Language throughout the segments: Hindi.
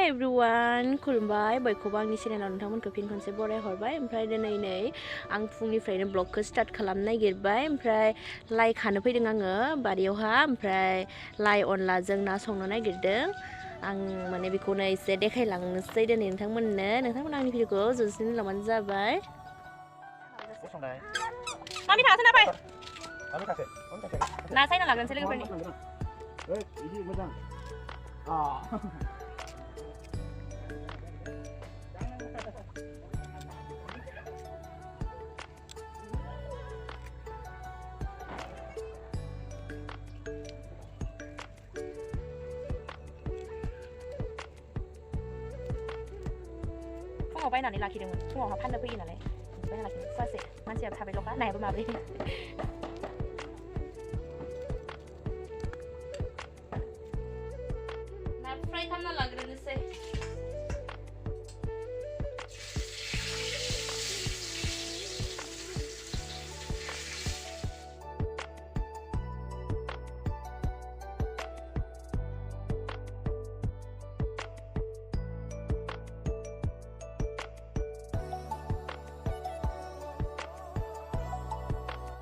एभ्रिवान खुलुमबाय बयखौबो आंनि चेनेलाव नोंथांमोनखौ फिन खनसे बराय हरबाय ओमफ्राय दिनै आं फुंनिफ्रायनो ब्लगखौ स्टार्ट खालामनो नागिरबाय ओमफ्राय लाइ खानो फैदों आङो बारियावहा ओमफ्राय लाइ अनलाजों ना संनो नागिरदों आं माने बेखौनो एसे देखायलांनोसै दिनै नोंथांमोना आंनि भिडिअखौ जोबसिम लांबानो जाबाय मामि थाङासै ना फै ना सायना लागोनसै लोगोफोरनि फुङाव बायनानै लाखिदोंमोन फुङावहा फाननो फैयो नालाय बायना लाखिदों फुवासे मानसिया थाबायल'खा नायाबो माब्रै ना फ्राय खालामना लाग्रोनोसै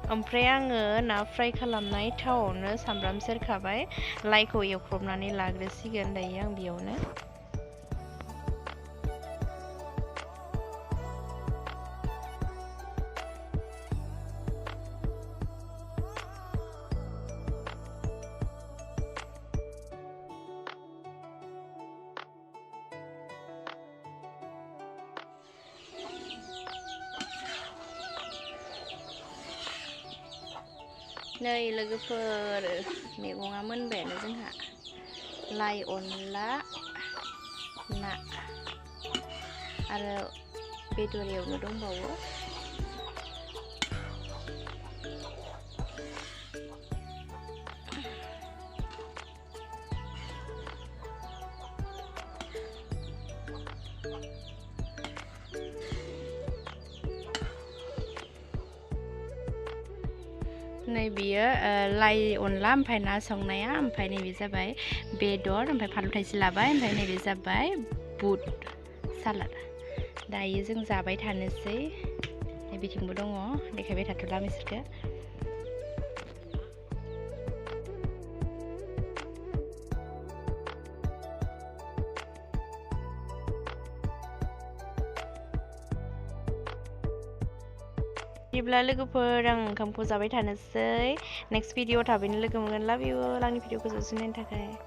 ओमफ्राय आङो ना फ्राय खालामनाय थावआवनो सामब्राम सेरखाबाय लाइखौ एवख्रबनानै लाग्रोसिगोन दायो आं बेयावनो नै लोगोफोर मैगङा मोनबायानो जोंहा लाइ अनला ना आरो बेदर एवनो दंबावो नै बियो लाइ अनला ओमफ्राय ना संनाया ओमफ्राय नैबे जाबाय बेदर ओमफ्राय फानलु थाइसे लाबाय ओमफ्राय नैबे जाबाय बुट सालाद दायो जों जाबाय थानोसै बिथिंबो दङ देखायबाय थाथ'ला बिसोरखौ बिदिब्ला लोगोफोर आं ओंखामखौ जाबाय थानोसै नेक्स्ट भिडिअ थाबैनो लोगो मोनगोन लाभ इउ आंनि भिडिअखौ जोबसिननायनि थाखाय